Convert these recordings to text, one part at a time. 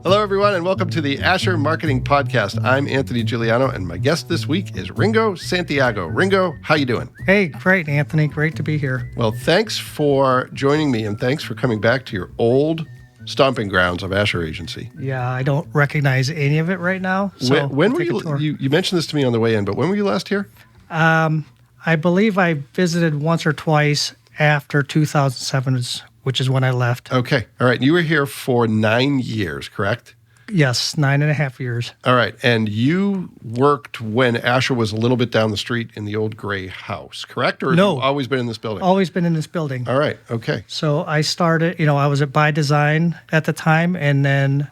Hello, everyone, and welcome to the Asher Marketing Podcast. I'm Anthony Giuliano, and my guest this week is Ringo Santiago. Ringo, how you doing? Hey, great, Anthony. Great to be here. Well, thanks for joining me, and thanks for coming back to your old stomping grounds of Asher Agency. Yeah, I don't recognize any of it right now. So when were you mentioned this to me on the way in, but when were you last here? I believe I visited once or twice after 2007, which is when I left. Okay. All right. You were here for 9 years, correct? Yes, 9.5 years. All right. And you worked when Asher was a little bit down the street in the old gray house, correct? Or No. have you always been in this building? Always been in this building. All right. Okay. So I started, I was at By Design at the time, and then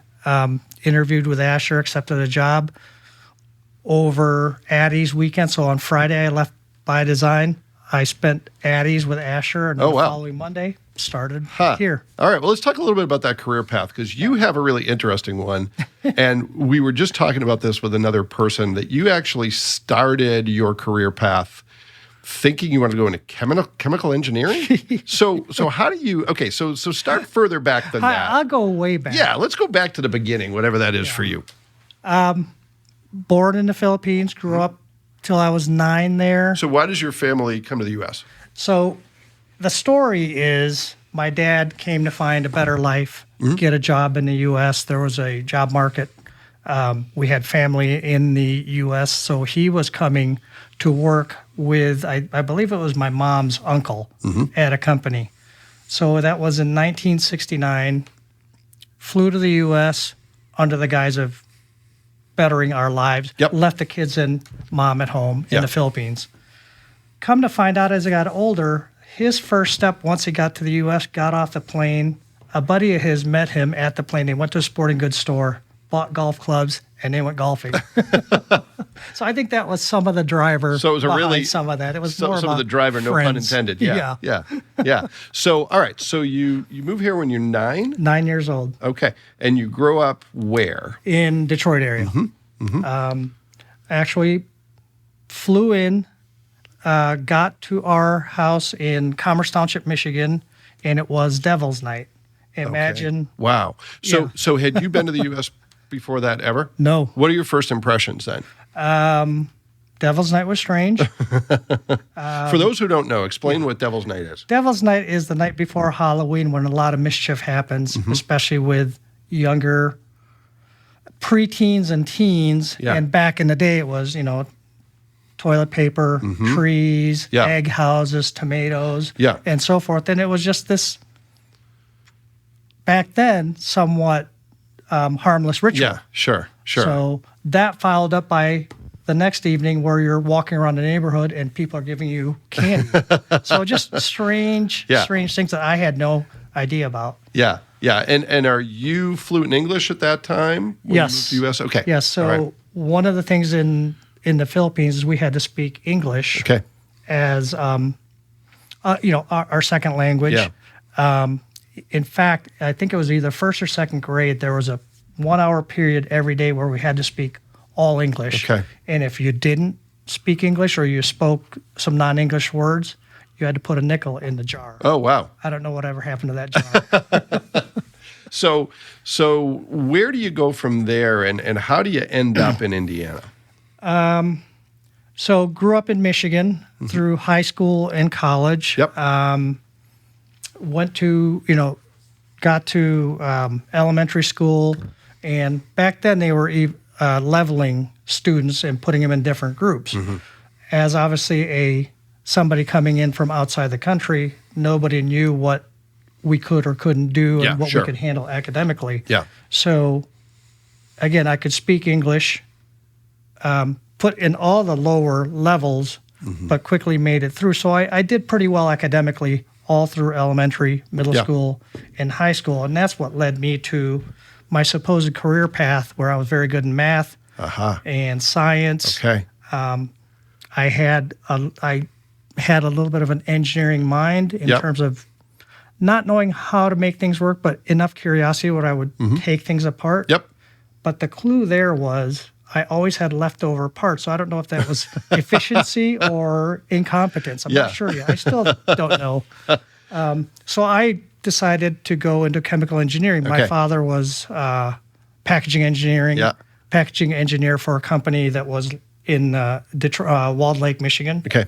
interviewed with Asher, accepted a job over Addie's weekend. So on Friday, I left By Design. I spent Addie's with Asher, and the following Monday started here. All right. Well, let's talk a little bit about that career path, because you have a really interesting one. And we were just talking about this with another person, that you actually started your career path thinking you wanted to go into chemical engineering. So how do you? Okay. So start further back than that. I'll go way back. Yeah. Let's go back to the beginning, whatever that is for you. Born in the Philippines, grew up till I was 9 there. So why does your family come to the U.S.? So the story is my dad came to find a better life, get a job in the U.S. There was a job market. We had family in the U.S., so he was coming to work with, I believe it was my mom's uncle at a company. So that was in 1969. Flew to the U.S. under the guise of bettering our lives. Yep. Left the kids and mom at home in the Philippines. Come to find out as I got older, his first step once he got to the U.S., got off the plane, a buddy of his met him at the plane. They went to a sporting goods store, bought golf clubs, and they went golfing. So I think that was some of the driver. So it was some of that. It was more some of the driver, no pun intended. Yeah. So all right. So you move here when you're 9? 9 years old. Okay. And you grow up where? In Detroit area. Actually flew in, got to our house in Commerce Township, Michigan, and it was Devil's Night. Imagine. Okay. Wow. So had you been to the U.S. before that ever? No. What are your first impressions then? Devil's Night was strange. For those who don't know, explain what Devil's Night is. Devil's Night is the night before Halloween when a lot of mischief happens, especially with younger preteens and teens. Yeah. And back in the day, it was, toilet paper, trees, egg houses, tomatoes, and so forth. And it was just this, back then, somewhat harmless ritual. Yeah, sure. So that followed up by the next evening where you're walking around the neighborhood and people are giving you candy. So just strange things that I had no idea about. Yeah. And are you fluent in English at that time? Yes. You moved to the U.S.? Okay. Yes. So one of the things in the Philippines is we had to speak English as, our second language. Yeah. In fact, I think it was either first or second grade, there was a 1-hour period every day where we had to speak all English. Okay. And if you didn't speak English or you spoke some non-English words, you had to put a nickel in the jar. Oh, wow. I don't know whatever happened to that jar. So where do you go from there, and how do you end up in Indiana? So grew up in Michigan through high school and college. Yep. Went to, got to elementary school, and back then they were leveling students and putting them in different groups. As obviously somebody coming in from outside the country, nobody knew what we could or couldn't do and what we could handle academically. Yeah. So, again, I could speak English, put in all the lower levels, but quickly made it through. So I did pretty well academically all through elementary, middle school, and high school. And that's what led me to my supposed career path, where I was very good in math and science. Okay. I had a little bit of an engineering mind in terms of not knowing how to make things work, but enough curiosity where I would take things apart. Yep. But the clue there was I always had leftover parts. So I don't know if that was efficiency or incompetence. I'm not sure yet. I still don't know. So I decided to go into chemical engineering. My father was packaging engineering. Yeah. Packaging engineer for a company that was in Detroit, Walled Lake, Michigan. Okay.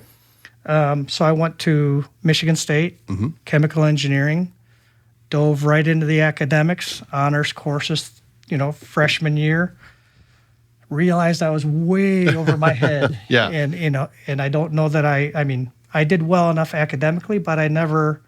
So I went to Michigan State, chemical engineering, dove right into the academics, honors courses, freshman year. Realized I was way over my head. Yeah. And I don't know that I did well enough academically, but I never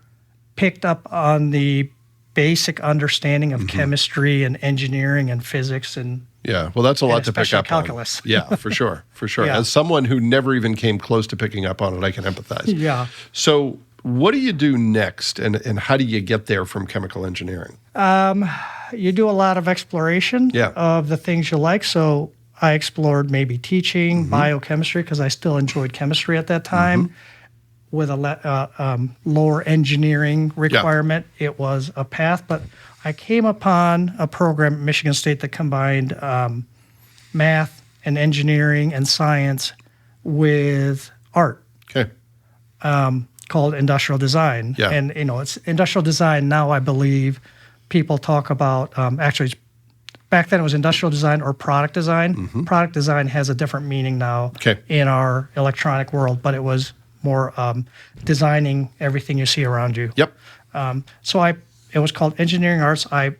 picked up on the basic understanding of chemistry and engineering and physics and Yeah, well, that's a lot to pick up calculus. on. Yeah, for sure, for sure. Yeah. As someone who never even came close to picking up on it, I can empathize. Yeah. So what do you do next, and how do you get there from chemical engineering? You do a lot of exploration of the things you like. So I explored maybe teaching, biochemistry, because I still enjoyed chemistry at that time. With a lower engineering requirement, it was a path. But I came upon a program at Michigan State that combined math and engineering and science with art. Okay. Called industrial design. Yeah. And, it's industrial design now, I believe people talk about, actually, back then it was industrial design or product design. Product design has a different meaning now in our electronic world, but it was more designing everything you see around you. Yep. So it was called engineering arts. I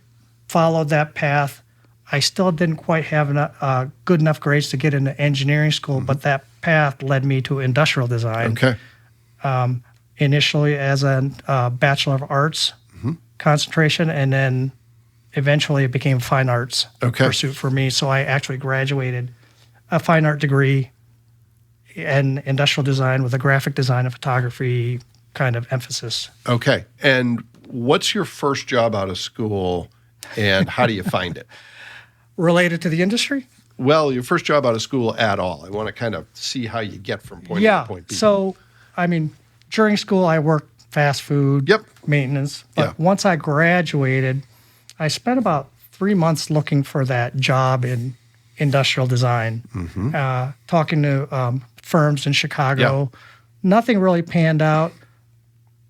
followed that path. I still didn't quite have good enough grades to get into engineering school, but that path led me to industrial design. Okay. Initially as a Bachelor of Arts concentration, and then eventually it became fine arts pursuit for me. So I actually graduated a fine art degree in industrial design with a graphic design and photography kind of emphasis. Okay. And what's your first job out of school, and how do you find it? Related to the industry? Well, your first job out of school at all. I want to kind of see how you get from point A to point B. So, during school, I worked fast food, maintenance. But once I graduated, I spent about 3 months looking for that job in industrial design, talking to firms in Chicago. Nothing really panned out.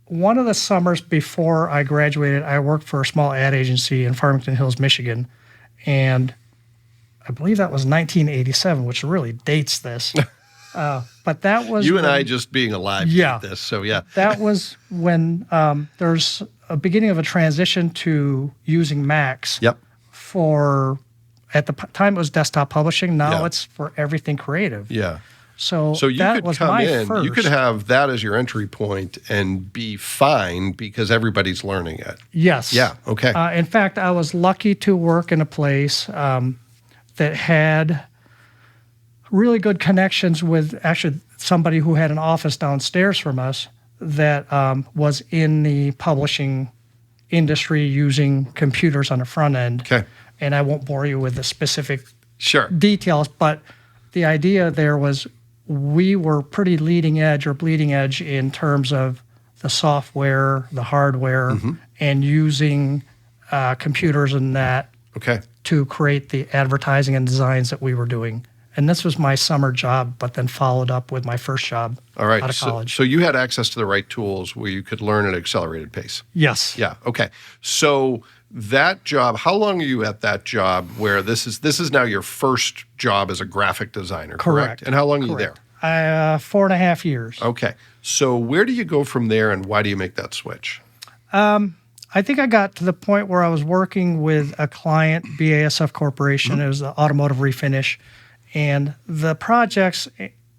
One of the summers before I graduated, I worked for a small ad agency in Farmington Hills, Michigan. And I believe that was 1987, which really dates this. But that was you and I just being alive with this. So that was when there's a beginning of a transition to using Macs. For at the time it was desktop publishing. Now it's for everything creative. Yeah. So you that could was come my in, first. you could have that as your entry point and be fine because everybody's learning it. Yes. Yeah. Okay. In fact, I was lucky to work in a place that had really good connections with actually somebody who had an office downstairs from us that was in the publishing industry using computers on the front end. Okay. And I won't bore you with the specific details, but the idea there was we were pretty leading edge or bleeding edge in terms of the software, the hardware, and using computers and that to create the advertising and designs that we were doing. And this was my summer job, but then followed up with my first job out of college. So you had access to the right tools where you could learn at an accelerated pace. Yes. Yeah. Okay. So that job, how long are you at that job where this is now your first job as a graphic designer, correct? And how long are you there? 4.5 years. Okay. So where do you go from there, and why do you make that switch? I think I got to the point where I was working with a client, BASF Corporation. It was the automotive refinish. And the projects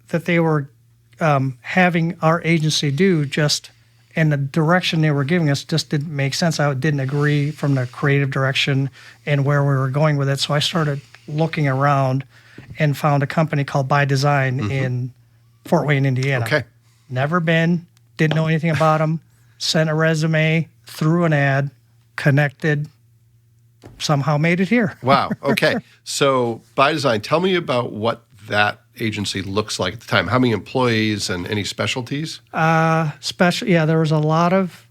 that they were having our agency do just and the direction they were giving us just didn't make sense. I didn't agree from the creative direction and where we were going with it. So I started looking around and found a company called By Design in Fort Wayne, Indiana. Okay. Never been, didn't know anything about them, sent a resume, threw an ad, connected, somehow made it here. Wow. Okay. So By Design, tell me about what that agency looks like at the time. How many employees and any specialties? There was a lot of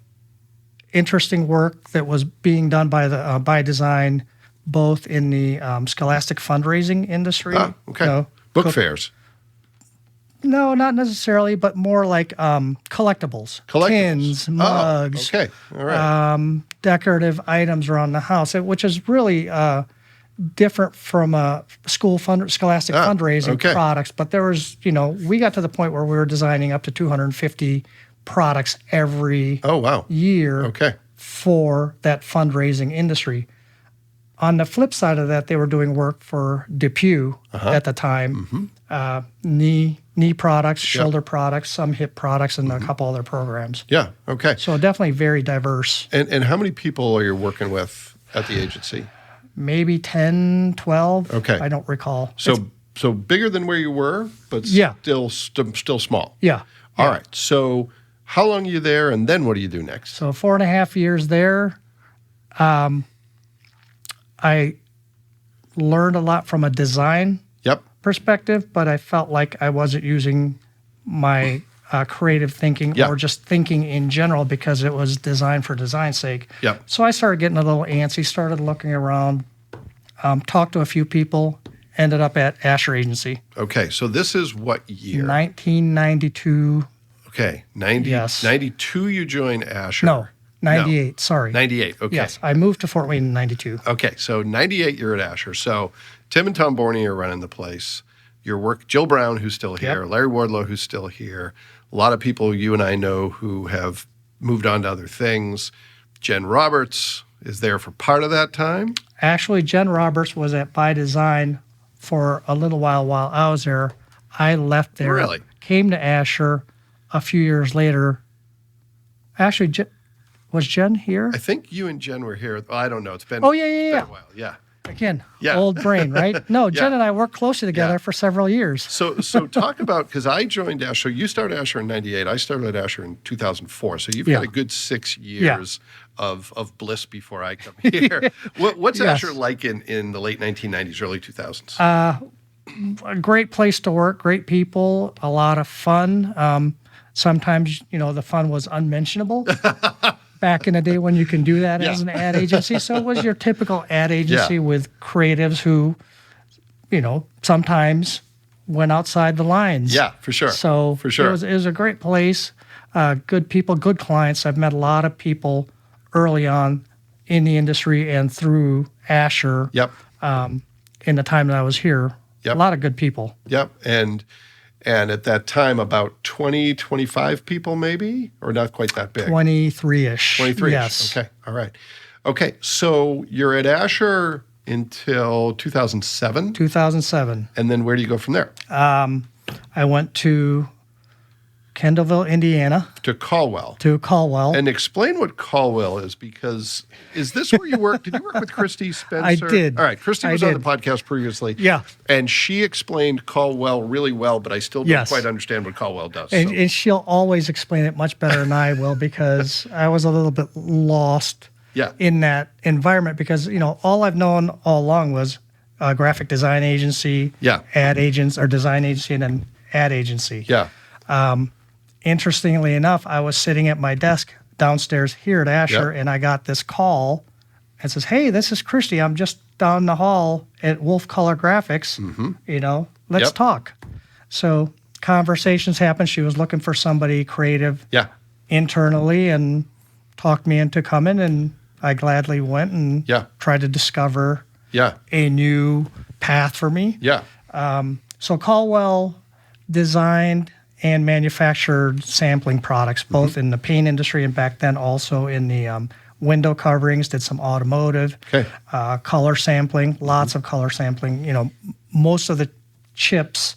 interesting work that was being done by the By Design, both in the scholastic fundraising industry. Okay. Book fairs. No, not necessarily, but more like collectibles. Tins, mugs. Okay. All right. Decorative items around the house, which is really different from a scholastic fundraising products, but there was, we got to the point where we were designing up to 250 products every year for that fundraising industry. On the flip side of that, they were doing work for DePuy at the time, knee products, shoulder products, some hip products, and a couple other programs. Yeah, okay. So definitely very diverse. And how many people are you working with at the agency? Maybe 10, 12. Okay. I don't recall. So bigger than where you were, but still small. Yeah. All right. So how long are you there, and then what do you do next? So 4.5 years there. I learned a lot from a design perspective, but I felt like I wasn't using my creative thinking or just thinking in general because it was designed for design's sake. So I started getting a little antsy, started looking around, talked to a few people, ended up at Asher Agency. Okay, so this is what year? 1992. Okay, 92 you joined Asher. No, 98, sorry. 98, okay. Yes, I moved to Fort Wayne in 92. Okay, so 98 you're at Asher. So Tim and Tom Borney are running the place. Your work, Jill Brown, who's still here, Larry Wardlow, who's still here. A lot of people you and I know who have moved on to other things. Jen Roberts is there for part of that time. Actually, Jen Roberts was at By Design for a little while I was there. I left there. Really? Came to Asher a few years later. Actually, was Jen here? I think you and Jen were here. Well, I don't know. It's been, been a while. Yeah. Again, old brain, right? No, Jen and I worked closely together for several years. So talk about, because I joined Asher. You started Asher in 98. I started at Asher in 2004. So you've got a good 6 years of bliss before I come here. What's Asher like in the late 1990s, early 2000s? A great place to work, great people, a lot of fun. Sometimes, the fun was unmentionable. Back in the day when you can do that as an ad agency. So it was your typical ad agency with creatives who, sometimes went outside the lines. Yeah, for sure. So for sure. It was a great place, good people, good clients. I've met a lot of people early on in the industry and through Asher in the time that I was here. A lot of good people. And at that time, about 20, 25 people maybe? Or not quite that big? 23-ish. 23-ish. Yes. Okay. All right. Okay. So you're at Asher until 2007? 2007. And then where do you go from there? I went to Kendallville, Indiana. To Caldwell. And explain what Caldwell is, because is this where you work? Did you work with Christy Spencer? I did. All right. Christy was on the podcast previously. Yeah. And she explained Caldwell really well, but I still don't quite understand what Caldwell does. And she'll always explain it much better than I will because I was a little bit lost in that environment because, all I've known all along was a graphic design agency, ad agents, or design agency, and then ad agency. Interestingly enough, I was sitting at my desk downstairs here at Asher, and I got this call and says, "Hey, this is Christy. I'm just down the hall at Wolf Color Graphics. Let's talk." So conversations happened. She was looking for somebody creative internally and talked me into coming, and I gladly went and tried to discover a new path for me. So Caldwell designed and manufactured sampling products, both in the paint industry and back then also in the window coverings, did some automotive, color sampling, lots of color sampling. Most of the chips,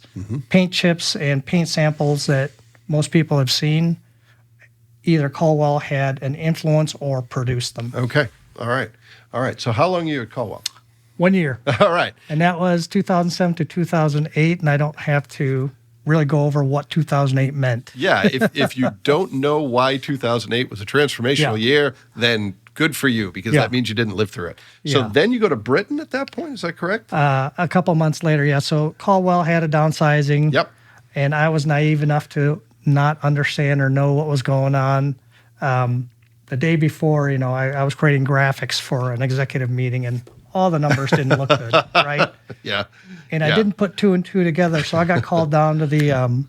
paint chips and paint samples that most people have seen, either Caldwell had an influence or produced them. Okay. All right. So how long are you at Caldwell? 1 year. All right. And that was 2007 to 2008, and I don't have to really go over what 2008 meant. Yeah, if you don't know why 2008 was a transformational year, then good for you, because that means you didn't live through it. So then you go to Britain at that point, is that correct? A couple months later, So Caldwell had a downsizing. And I was naive enough to not understand or know what was going on. The day before, I was creating graphics for an executive meeting, and all the numbers didn't look good, right? And I didn't put two and two together, so I got called down to the,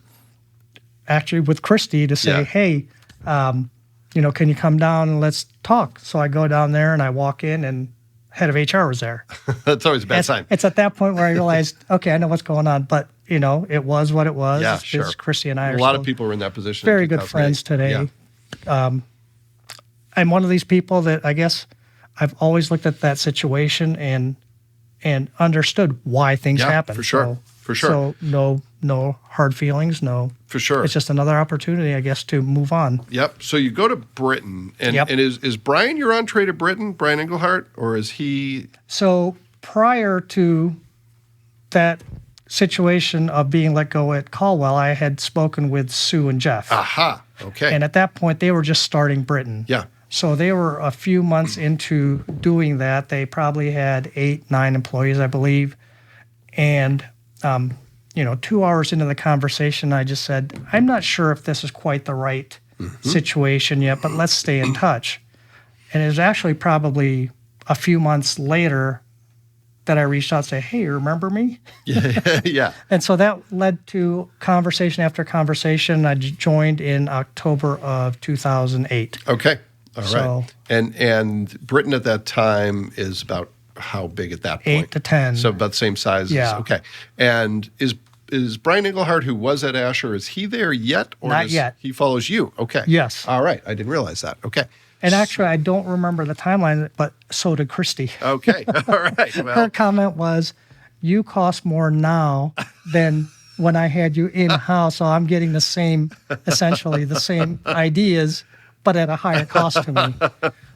actually with Christy to say, hey, can you come down and let's talk? So I go down there and I walk in and head of HR was there. That's always a bad sign. It's at that point where I realized, okay, I know what's going on, but it was what it was. Yeah, It's sure. Christy and I A are lot still of people were in that position. very in good 2008. friends today. Yeah. I'm one of these people that I guess I've always looked at that situation and understood why things Yeah, happen. for sure. For sure. So no hard feelings, no. For sure. It's just another opportunity, I guess, to move on. Yep. So you go to Britain, and, Yep. and is Brian your entree to Britain, Brian Englehart, or is he? So prior to that situation of being let go at Caldwell, I had spoken with Sue and Jeff. Aha. Okay. And at that point, they were just starting Britain. Yeah. So they were a few months into doing that. They probably had 8, 9 employees, I believe. And, 2 hours into the conversation, I just said, I'm not sure if this is quite the right situation yet, but let's stay in touch. And it was actually probably a few months later that I reached out and said, hey, remember me? Yeah. Yeah. And so that led to conversation after conversation. I joined in October of 2008. Okay. All right. So- And Britain at that time is about how big at that point? 8 to 10. So about the same size. Yeah. Okay. And is Brian Englehart, who was at Asher, is he there yet? Or Not yet. He follows you. Okay. Yes. All right. I didn't realize that. Okay. And actually, I don't remember the timeline, but so did Christy. Okay. All right. Her Well, comment was, you cost more now than when I had you in-house, so I'm getting essentially the same ideas, but at a higher cost to me.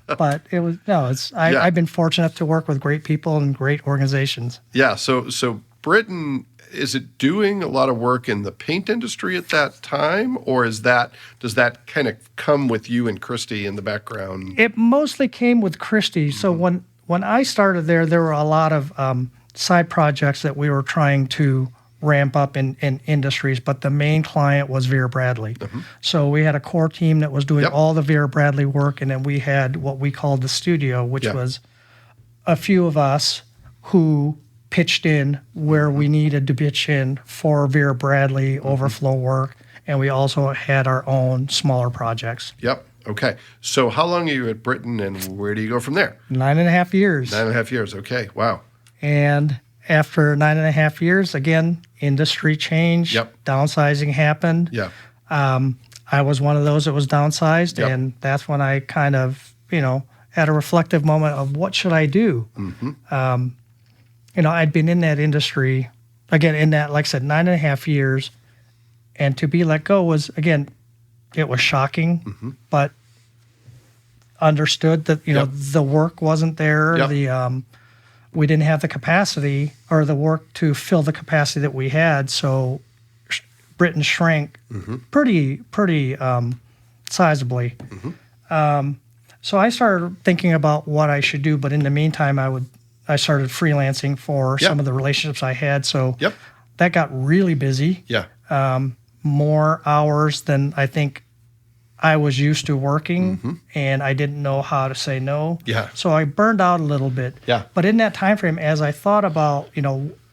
But I've been fortunate to work with great people and great organizations. yeah. So Britain, is it doing a lot of work in the paint industry at that time, or does that kind of come with you and Christy in the background? It mostly came with Christy. So when I started there were a lot of side projects that we were trying to ramp up in industries, but the main client was Vera Bradley. So we had a core team that was doing Yep. all the Vera Bradley work, and then we had what we called the studio, which Yeah. was a few of us who pitched in where we needed to pitch in for Vera Bradley overflow work, and we also had our own smaller projects. Yep. Okay. So how long are you at Britain, and where do you go from there? 9.5 years. 9.5 years. Okay. Wow. And after 9.5 years, again, industry changed, Yep. downsizing happened. Yeah. I was one of those that was downsized, Yep. and that's when I kind of, had a reflective moment of what should I do? I'd been in that industry, again, in that, like I said, 9.5 years, and to be let go was, again, it was shocking, but understood that, Yep. the work wasn't there. Yep. We didn't have the capacity or the work to fill the capacity that we had. So Britain shrank pretty sizably. So I started thinking about what I should do. But in the meantime, I started freelancing for Yep. some of the relationships I had. So Yep. that got really busy, Yeah. more hours than I think I was used to working, and I didn't know how to say no. Yeah. So I burned out a little bit. Yeah. But in that time frame, as I thought about,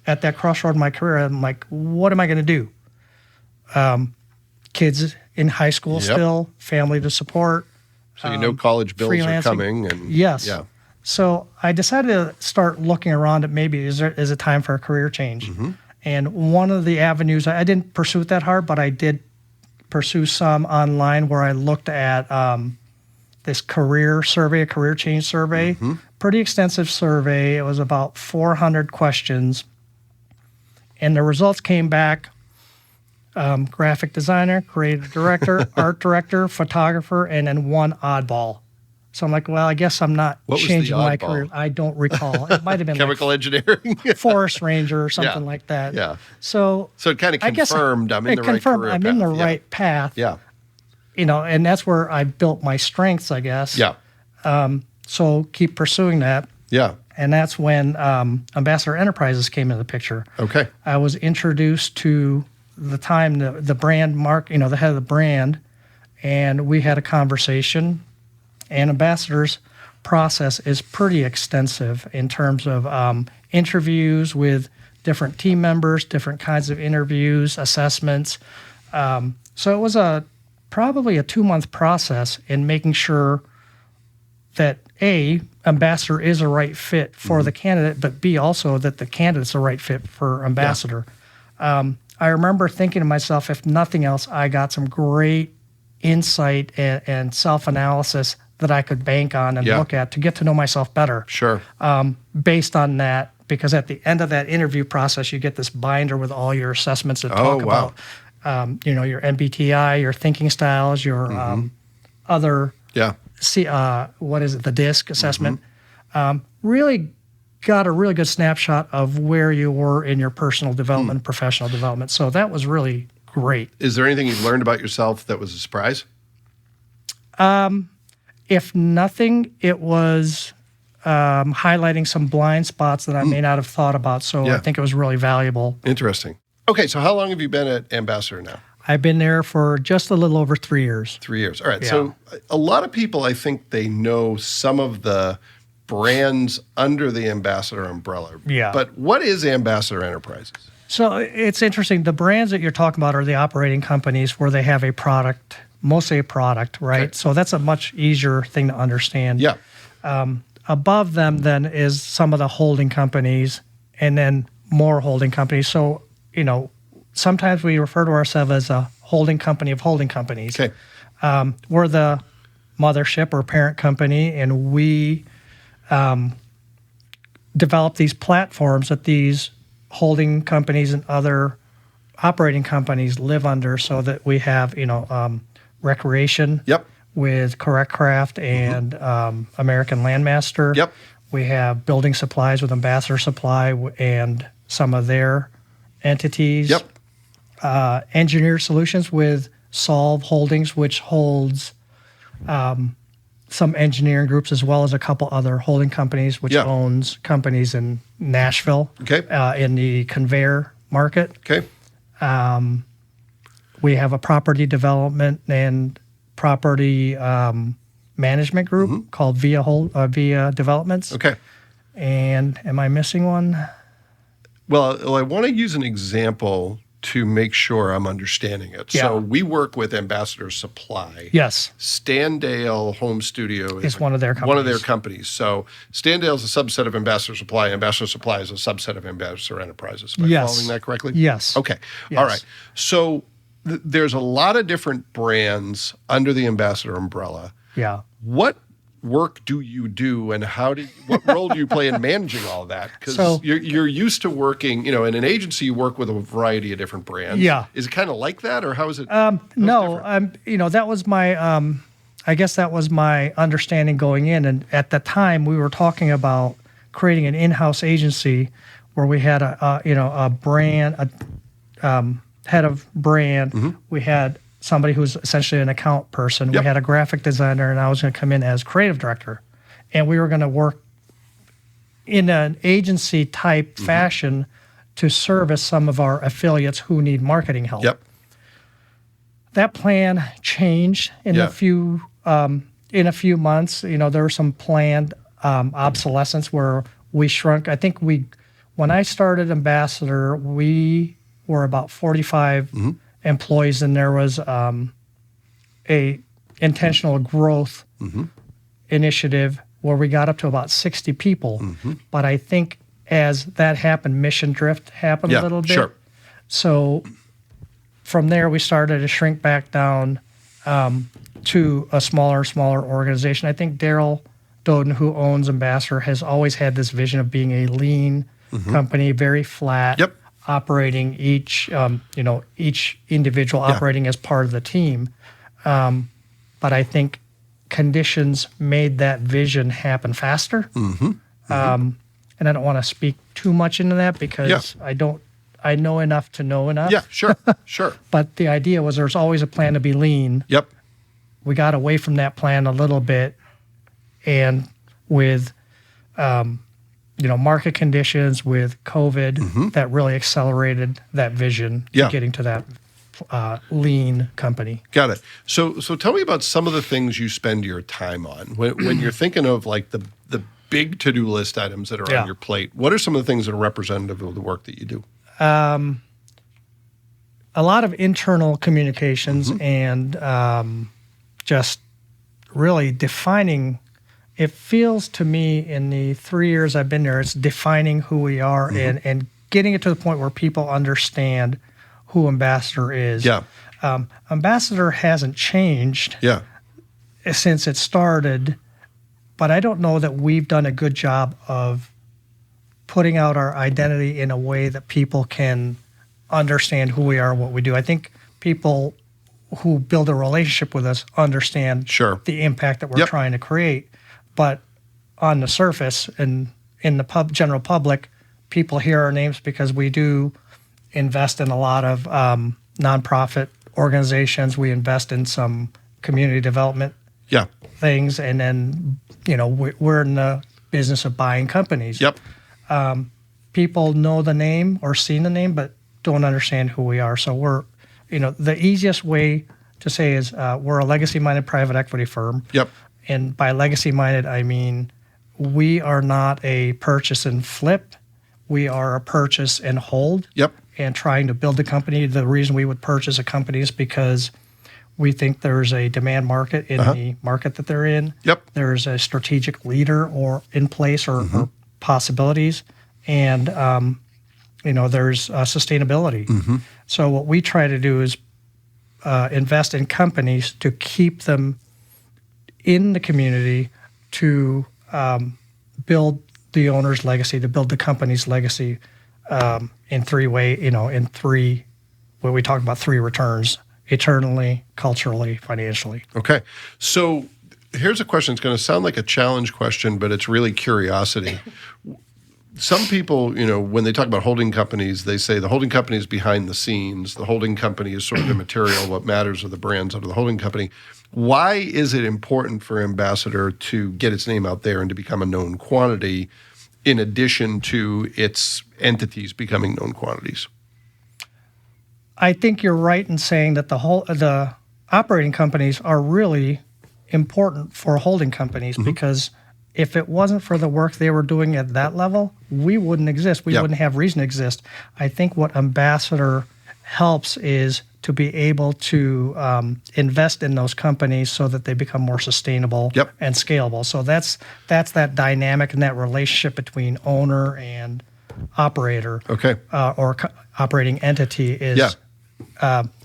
at that crossroad in my career, I'm like, what am I going to do? Kids in high school Yep. still, family to support. So college bills are freelancing. coming, and Yes. yeah. So I decided to start looking around at maybe is it time for a career change? And one of the avenues, I didn't pursue it that hard, but I did pursue some online where I looked at this career survey, a career change survey, pretty extensive survey. It was about 400 questions. And the results came back, graphic designer, creative director, art director, photographer, and then one oddball. So I'm like, well, I guess I'm not What was the changing my oddball? career. I don't recall. It might have been Chemical engineering. like forest ranger or something like that. Yeah. So So it kind of I guess confirmed I'm in the right confirmed career I'm in the path. Yeah. right path. Yeah. And that's where I built my strengths, I guess. Yeah. So keep pursuing that. Yeah. And that's when Ambassador Enterprises came into the picture. Okay. I was introduced to the brand the head of the brand, and we had a conversation. And Ambassador's process is pretty extensive in terms of interviews with different team members, different kinds of interviews, assessments. So it was probably a 2-month process in making sure that ambassador is a right fit for the candidate, but B, also that the candidate's a right fit for ambassador. I remember thinking to myself, if nothing else, I got some great insight and self-analysis that I could bank on and look at to get to know myself better. Sure. Based on that, because at the end of that interview process, you get this binder with all your assessments that talk about, your MBTI, your thinking styles, your other, the DISC assessment. Really got a really good snapshot of where you were in your personal development, professional development. So that was really great. Is there anything you learned about yourself that was a surprise? If nothing, it was highlighting some blind spots that I may not have thought about. So I think it was really valuable. Interesting. Okay, so how long have you been at Ambassador now? I've been there for just a little over 3 years. 3 years. All right. Yeah. So a lot of people, I think they know some of the brands under the Ambassador umbrella. Yeah. But what is Ambassador Enterprises? So it's interesting. The brands that you're talking about are the operating companies where they have a product, mostly a product, right? Okay. So that's a much easier thing to understand. Yeah. Above them then is some of the holding companies and then more holding companies. So, sometimes we refer to ourselves as a holding company of holding companies. Okay. We're the mothership or parent company, and we develop these platforms that these holding companies and other operating companies live under, so that we have, recreation with Correct Craft and American Landmaster. Yep. We have building supplies with Ambassador Supply and some of their entities. Yep. Engineer Solutions with Solve Holdings, which holds some engineering groups as well as a couple other holding companies, which owns companies in Nashville in the conveyor market. Okay. We have a property development and property management group called Via Developments. Okay. And am I missing one? Well, I want to use an example to make sure I'm understanding it. Yeah. So we work with Ambassador Supply. Yes. Standale Home Studio is one of their companies. One of their companies. So Standale is a subset of Ambassador Supply. Ambassador Supply is a subset of Ambassador Enterprises. Am I following that correctly? Yes. Okay. Yes. All right. So there's a lot of different brands under the Ambassador umbrella. Yeah. What work do you do, and what role do you play in managing all of that? Because you're used to working, in an agency, you work with a variety of different brands. Yeah. Is it kind of like that, or how is it? No, that was my, I guess that was my understanding going in. And at the time, we were talking about creating an in-house agency where we had a brand, head of brand. We had somebody who's essentially an account person. We had a graphic designer, and I was going to come in as creative director. And we were going to work in an agency type fashion to service some of our affiliates who need marketing help. Yep. That plan changed in a few months. There were some planned obsolescence where we shrunk. I think when I started Ambassador, we were about 45 employees, and there was a intentional growth initiative where we got up to about 60 people. But I think as that happened, mission drift happened a little bit. Sure. So from there, we started to shrink back down to a smaller organization. I think Daryl Doden, who owns Ambassador, has always had this vision of being a lean company, very flat. Yep. Operating each individual operating as part of the team. But I think conditions made that vision happen faster. And I don't want to speak too much into that because I know enough to know enough. Yeah, sure. But the idea was there's always a plan to be lean. Yep. We got away from that plan a little bit, and with market conditions, with COVID, that really accelerated that vision to getting to that lean company. Got it. So tell me about some of the things you spend your time on when you're thinking of like the big to-do list items that are on your plate. What are some of the things that are representative of the work that you do? A lot of internal communications and just really defining it feels to me in the 3 years I've been there, it's defining who we are and getting it to the point where people understand who Ambassador is. Yeah. Ambassador hasn't changed Yeah. since it started, but I don't know that we've done a good job of putting out our identity in a way that people can understand who we are, what we do. I think people who build a relationship with us understand Sure. the impact that we're trying to create. But on the surface and in the general public, people hear our names because we do invest in a lot of nonprofit organizations. We invest in some community development things. And then, we're in the business of buying companies. Yep. People know the name or seen the name, but don't understand who we are. So we're, the easiest way to say is we're a legacy-minded private equity firm. Yep. And by legacy-minded, I mean we are not a purchase and flip. We are a purchase and hold. Yep. And trying to build a company. The reason we would purchase a company is because we think there's a demand market in the market that they're in. Yep. There's a strategic leader or in place or possibilities. And, there's sustainability. So what we try to do is invest in companies to keep them in the community, to build the owner's legacy, to build the company's legacy in what we talk about, three returns: eternally, culturally, financially. Okay. So here's a question. It's going to sound like a challenge question, but it's really curiosity. Some people, when they talk about holding companies, they say the holding company is behind the scenes. The holding company is sort of immaterial. What matters are the brands under the holding company. Why is it important for Ambassador to get its name out there and to become a known quantity in addition to its entities becoming known quantities? I think you're right in saying that the operating companies are really important for holding companies because if it wasn't for the work they were doing at that level, we wouldn't exist. We wouldn't have reason to exist. I think what Ambassador helps is to be able to invest in those companies so that they become more sustainable and scalable. So that's that dynamic and that relationship between owner and operator or operating entity is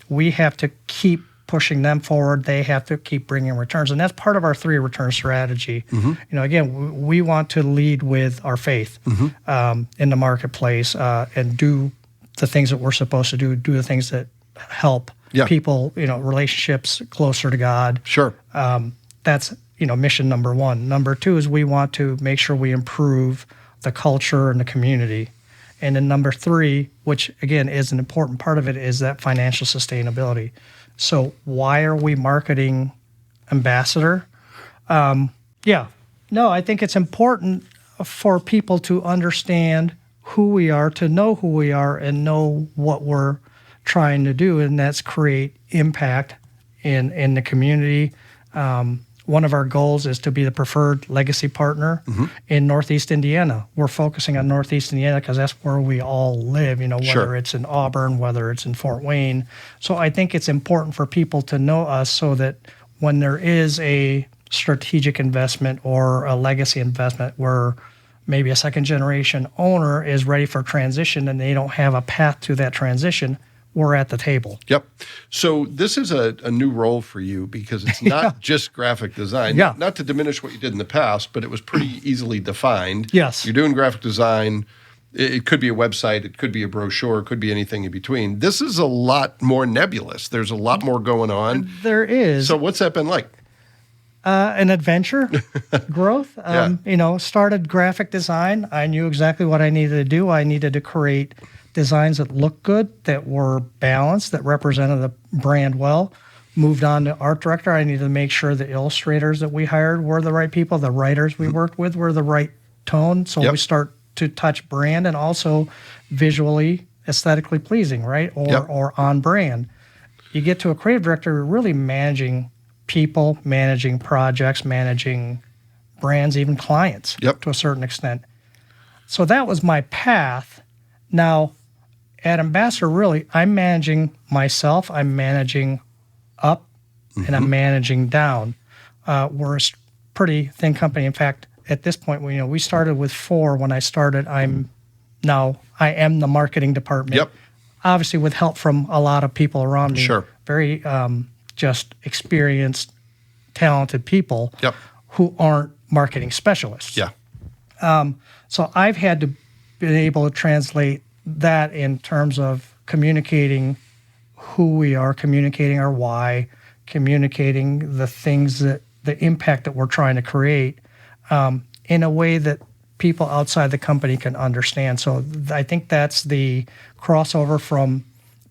we have to keep pushing them forward. They have to keep bringing returns. And that's part of our three return strategy. Again, we want to lead with our faith in the marketplace and do the things that we're supposed to do the things that help people, relationships closer to God. Sure. That's, mission number one. Number two is we want to make sure we improve the culture and the community. And then number three, which again is an important part of it, is that financial sustainability. So why are we marketing Ambassador? I think it's important for people to understand who we are, to know who we are, and know what we're trying to do, and that's create impact in the community. One of our goals is to be the preferred legacy partner in Northeast Indiana. We're focusing on Northeast Indiana because that's where we all live, whether it's in Auburn, whether it's in Fort Wayne. So I think it's important for people to know us so that when there is a strategic investment or a legacy investment where maybe a second generation owner is ready for transition and they don't have a path to that transition, we're at the table. Yep. So this is a new role for you because it's not just graphic design. Not to diminish what you did in the past, but it was pretty easily defined. Yes. You're doing graphic design. It could be a website. It could be a brochure. It could be anything in between. This is a lot more nebulous. There's a lot more going on. There is. So what's that been like? An adventure, growth. Started graphic design. I knew exactly what I needed to do. I needed to create designs that looked good, that were balanced, that represented the brand well. Moved on to art director. I needed to make sure the illustrators that we hired were the right people. The writers we worked with were the right tone. So we start to touch brand and also visually, aesthetically pleasing, right? Or on brand. You get to a creative director, you're really managing people, managing projects, managing brands, even clients to a certain extent. So that was my path. Now, at Ambassador, really, I'm managing myself, I'm managing up, and I'm managing down. We're pretty thin company. In fact, at this point, we started with 4 when I started. I am the marketing department. Yep. Obviously, with help from a lot of people around me. Sure. Very just experienced, talented people. Yep. Who aren't marketing specialists. Yeah. So I've had to be able to translate that in terms of communicating who we are, communicating our why, communicating the things the impact that we're trying to create in a way that people outside the company can understand. So I think that's the crossover from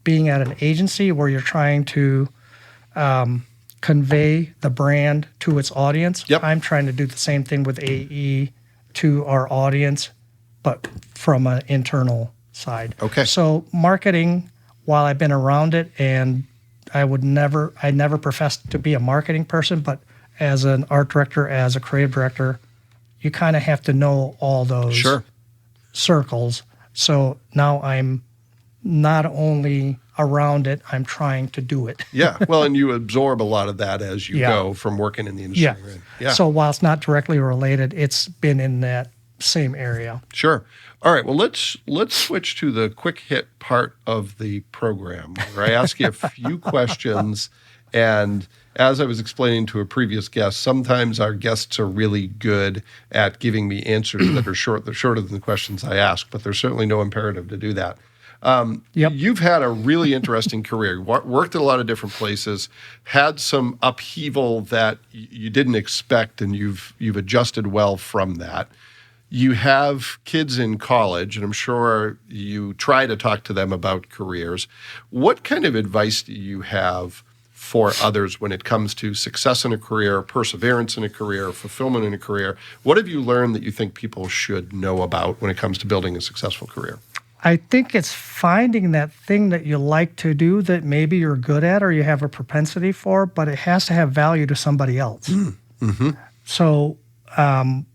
being at an agency where you're trying to convey the brand to its audience. Yep. I'm trying to do the same thing with AE to our audience, but from an internal side. Okay. So marketing, while I've been around it, and I never professed to be a marketing person, but as an art director, as a creative director, you kind of have to know all those circles. So now I'm not only around it, I'm trying to do it. Yeah. Well, and you absorb a lot of that as you go from working in the industry. Yeah. Right? Yeah. So while it's not directly related, it's been in that same area. Sure. All right. Well, let's switch to the quick hit part of the program where I ask you a few questions. And as I was explaining to a previous guest, sometimes our guests are really good at giving me answers that are shorter than the questions I ask, but there's certainly no imperative to do that. You've had a really interesting career. Worked at a lot of different places, had some upheaval that you didn't expect, and you've adjusted well from that. You have kids in college, and I'm sure you try to talk to them about careers. What kind of advice do you have for others when it comes to success in a career, perseverance in a career, fulfillment in a career? What have you learned that you think people should know about when it comes to building a successful career? I think it's finding that thing that you like to do that maybe you're good at or you have a propensity for, but it has to have value to somebody else. Mm-hmm. So, and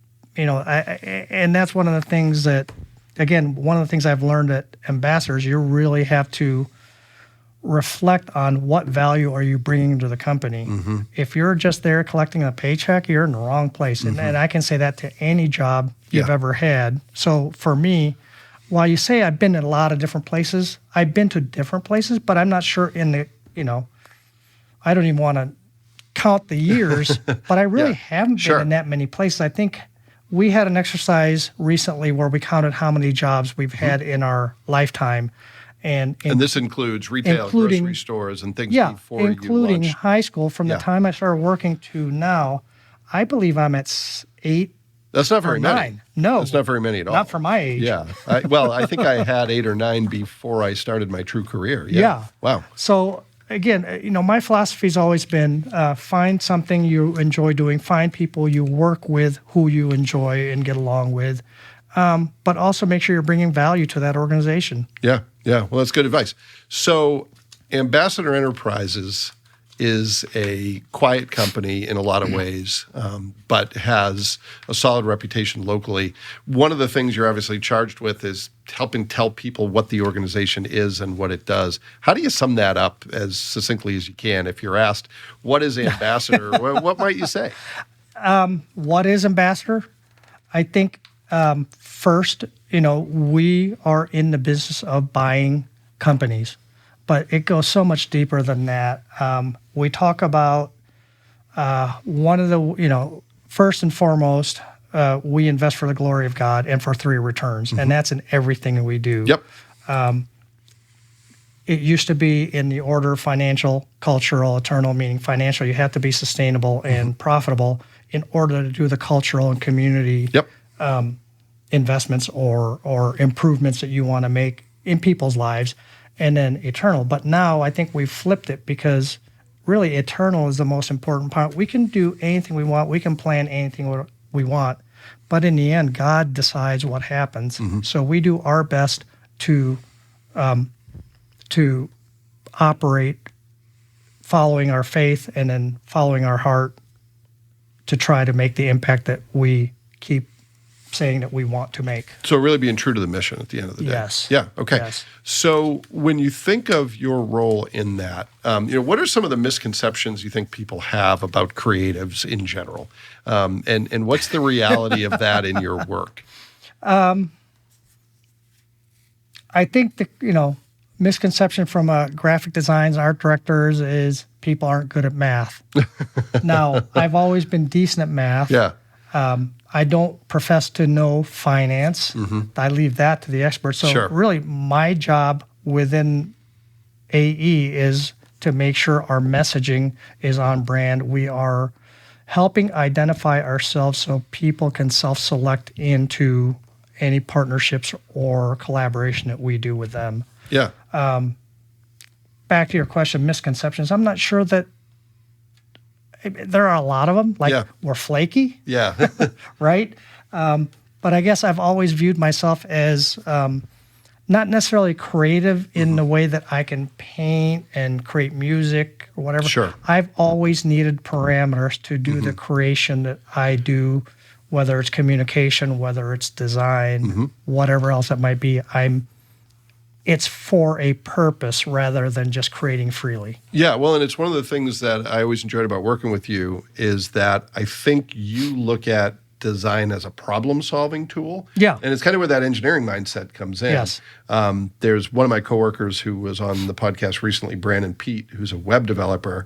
that's one of the things that, again, one of the things I've learned at Ambassadors, you really have to reflect on what value are you bringing to the company. Mm-hmm. If you're just there collecting a paycheck, you're in the wrong place. Mm-hmm. And I can say that to any job you've ever had. So for me, while you say I've been in a lot of different places, I've been to different places, but I'm not sure I don't even want to count the years, but I really haven't been in that many places. I think we had an exercise recently where we counted how many jobs we've had in our lifetime. And this includes retail, grocery stores, and things before you including launched. high school. From the time I started working to now, I believe I'm at 8. That's not very many. 9. No. That's not very many at all. Not for my age. Yeah. I think I had 8 or 9 before I started my true career. Yeah. Wow. So, again, my philosophy has always been find something you enjoy doing, find people you work with who you enjoy and get along with, but also make sure you're bringing value to that organization. Yeah. Yeah. Well, that's good advice. So, Ambassador Enterprises is a quiet company in a lot of ways, but has a solid reputation locally. One of the things you're obviously charged with is helping tell people what the organization is and what it does. How do you sum that up as succinctly as you can? If you're asked, what is Ambassador, what might you say? What is Ambassador? I think first, we are in the business of buying companies. But it goes so much deeper than that. We talk about one of the, first and foremost, we invest for the glory of God and for 3 returns. Mm-hmm. And that's in everything that we do. Yep. It used to be in the order of financial, cultural, eternal, meaning financial. You have to be sustainable and profitable in order to do the cultural and community investments or improvements that you want to make in people's lives. And then eternal. But now I think we've flipped it because really eternal is the most important part. We can do anything we want. We can plan anything we want. But in the end, God decides what happens. Mm-hmm. So we do our best to operate following our faith and then following our heart to try to make the impact that we keep saying that we want to make. So really being true to the mission at the end of the day. Yes. Yeah. Okay. Yes. So when you think of your role in that, what are some of the misconceptions you think people have about creatives in general, and what's the reality of that in your work? I think the misconception from graphic designs and art directors is people aren't good at math. Now, I've always been decent at math. Yeah. I don't profess to know finance. I leave that to the experts. So Sure. really, my job within AE is to make sure our messaging is on brand. We are helping identify ourselves so people can self-select into any partnerships or collaboration that we do with them. Yeah. Back to your question, misconceptions. I'm not sure that there are a lot of them. Like Yeah. we're flaky, Yeah. right? But I guess I've always viewed myself as not necessarily creative in the way that I can paint and create music or whatever. Sure. I've always needed parameters to do the creation that I do, whether it's communication, whether it's design, whatever else it might be. It's for a purpose rather than just creating freely. Yeah, well, and it's one of the things that I always enjoyed about working with you is that I think you look at design as a problem-solving tool. Yeah. And it's kind of where that engineering mindset comes in. Yes. There's one of my coworkers who was on the podcast recently, Brandon Pete, who's a web developer,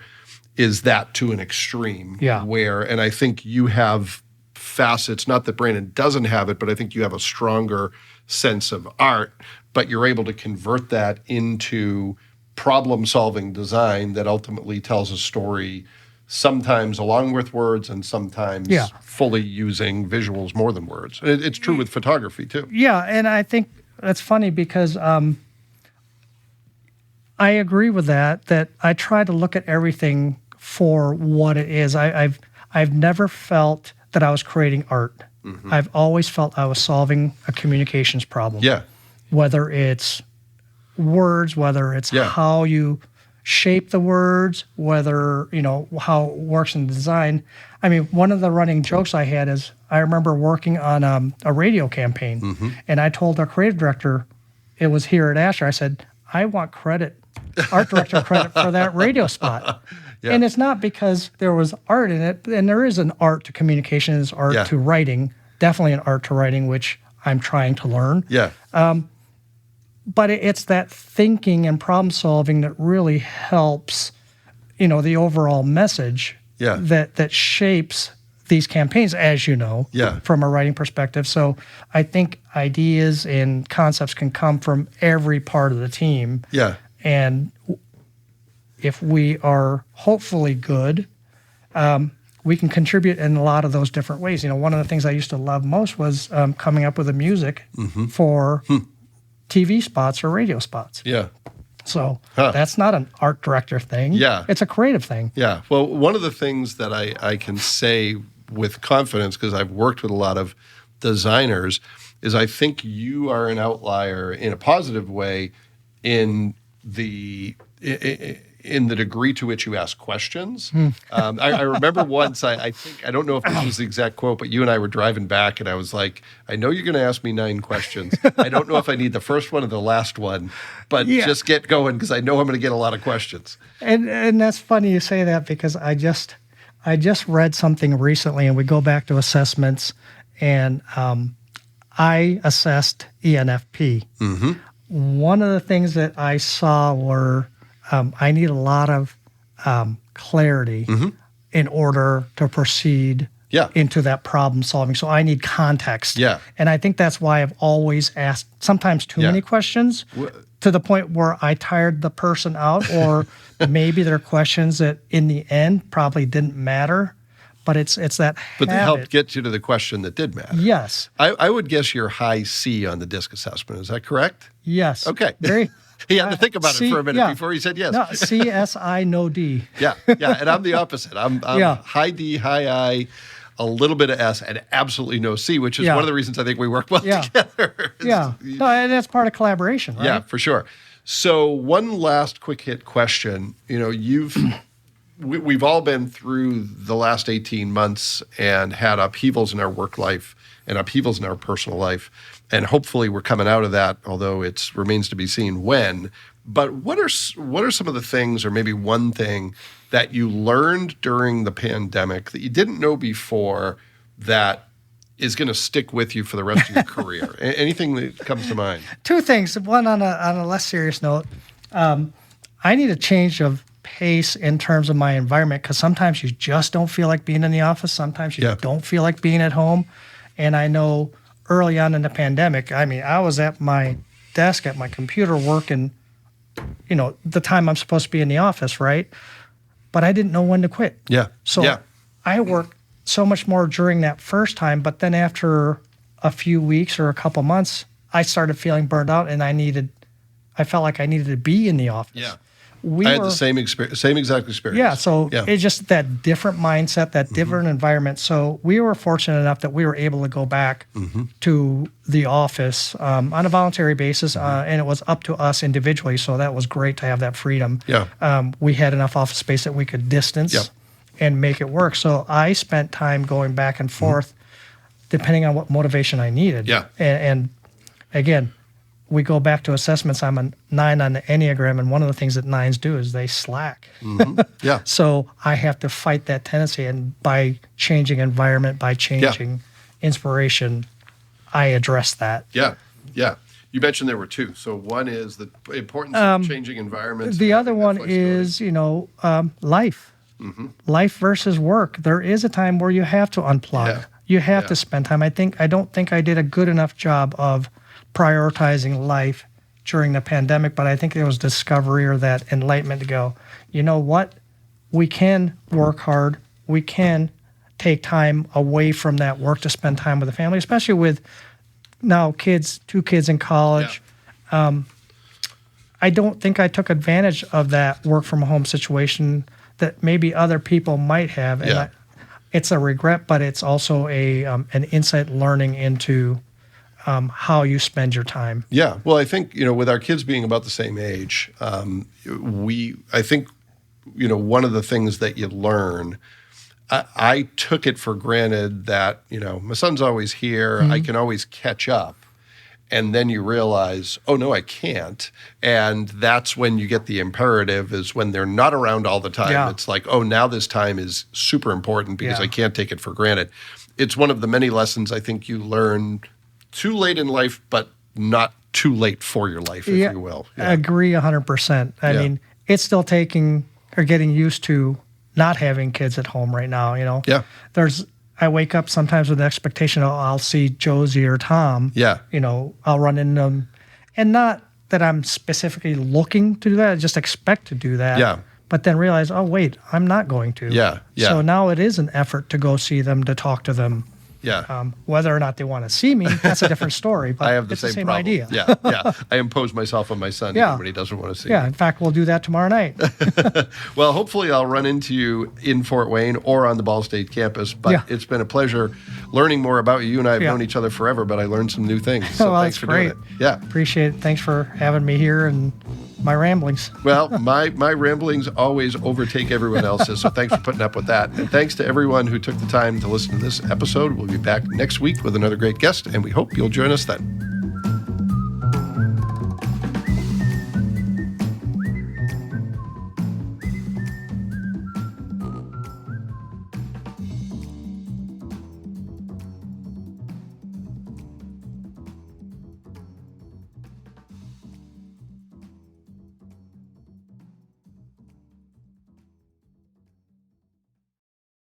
is that to an extreme. Yeah. And I think you have facets, not that Brandon doesn't have it, but I think you have a stronger sense of art, but you're able to convert that into problem-solving design that ultimately tells a story, sometimes along with words and sometimes fully using visuals more than words. And it's true with photography too. Yeah, and I think that's funny because I agree with that I try to look at everything for what it is. I've never felt that I was creating art. I've always felt I was solving a communications problem. Yeah. Whether it's words, whether it's how you shape the words, whether, how it works in design. I mean, one of the running jokes I had is I remember working on a radio campaign, and I told our creative director, it was here at Asher, I said, I want art director credit for that radio spot. Yeah. And it's not because there was art in it, and there is an art to communication, there's art to writing, definitely an art to writing, which I'm trying to learn. Yeah. But it's that thinking and problem solving that really helps, the overall message that shapes these campaigns, as you know, from a writing perspective. So I think ideas and concepts can come from every part of the team. Yeah. And if we are hopefully good, we can contribute in a lot of those different ways. One of the things I used to love most was coming up with the music for TV spots or radio spots. Yeah. So that's not an art director thing. Yeah. It's a creative thing. Yeah. Well, one of the things that I can say with confidence, because I've worked with a lot of designers, is I think you are an outlier in a positive way in the degree to which you ask questions. I remember once, I think, I don't know if this was the exact quote, but you and I were driving back and I was like, I know you're going to ask me 9 questions. I don't know if I need the first one or the last one, but just get going because I know I'm going to get a lot of questions. And that's funny you say that because I just read something recently, and we go back to assessments, and I assessed ENFP. One of the things that I saw were I need a lot of clarity in order to proceed into that problem solving. So I need context. Yeah. And I think that's why I've always asked sometimes too many questions to the point where I tired the person out, or maybe there are questions that in the end probably didn't matter. But it's that But they habit. helped get you to the question that did matter. Yes. I would guess you're high C on the DISC assessment. Is that correct? Yes. Okay. Very. He had to think about it for a minute before he said yes. No, CSI, no D. Yeah. And I'm the opposite. I'm high D, high I, a little bit of S, and absolutely no C, which is one of the reasons I think we work well together. No, and that's part of collaboration, right? Yeah, for sure. So one last quick hit question. We've all been through the last 18 months and had upheavals in our work life and upheavals in our personal life. And hopefully we're coming out of that, although it remains to be seen when. But what are some of the things, or maybe one thing, that you learned during the pandemic that you didn't know before that is going to stick with you for the rest of your career? Anything that comes to mind? Two things. One on a less serious note. I need a change of pace in terms of my environment, because sometimes you just don't feel like being in the office. Sometimes you don't feel like being at home. And I know early on in the pandemic, I was at my desk at my computer working, the time I'm supposed to be in the office, right? But I didn't know when to quit. Yeah. So I worked so much more during that first time, but then after a few weeks or a couple months, I started feeling burned out, and I felt like I needed to be in the office. Yeah. I had the same exact experience. Yeah, so it's just that different mindset, that different environment. So we were fortunate enough that we were able to go back to the office on a voluntary basis, and it was up to us individually. So that was great to have that freedom. Yeah. We had enough office space that we could distance and make it work. So I spent time going back and forth, depending on what motivation I needed. Yeah. And again, we go back to assessments. I'm a 9 on the Enneagram, and one of the things that 9s do is they slack. Yeah. So I have to fight that tendency, and by changing environment, by changing inspiration, I address that. Yeah, yeah. You mentioned there were two. So one is the importance of changing environments. The other one is, life. Life versus work. There is a time where you have to unplug. Yeah. You have to spend time. I don't think I did a good enough job of prioritizing life during the pandemic, but I think there was discovery or that enlightenment to go, you know what? We can work hard. We can take time away from that work to spend time with the family, especially with now two kids in college. Yeah. I don't think I took advantage of that work from home situation that maybe other people might have. And it's a regret, but it's also an insight learning into how you spend your time. Yeah. Well, I think, with our kids being about the same age, I think, one of the things that you learn, I took it for granted that, my son's always here. I can always catch up. And then you realize, oh, no, I can't. And that's when you get the imperative, is when they're not around all the time. Yeah. It's like, oh, now this time is super important because I can't take it for granted. It's one of the many lessons I think you learn too late in life, but not too late for your life, if you will. Yeah. I agree 100%. I mean, it's still getting used to not having kids at home right now, Yeah. I wake up sometimes with an expectation I'll see Josie or Tom. Yeah. I'll run into them. And not that I'm specifically looking to do that, I just expect to do that. Yeah. But then realize, oh, wait, I'm not going to. Yeah. Yeah. So now it is an effort to go see them, to talk to them. Yeah. Whether or not they want to see me, that's a different story. But I have the it's same the same problem. idea. Yeah. I impose myself on my son even when he doesn't want to see me. Yeah. In fact, we'll do that tomorrow night. Well, hopefully I'll run into you in Fort Wayne or on the Ball State campus. But it's been a pleasure learning more about you. You and I have known each other forever, but I learned some new things. So thanks for doing it. Yeah. Appreciate it. Thanks for having me here and my ramblings. Well, my ramblings always overtake everyone else's, so thanks for putting up with that. And thanks to everyone who took the time to listen to this episode. We'll be back next week with another great guest, and we hope you'll join us then.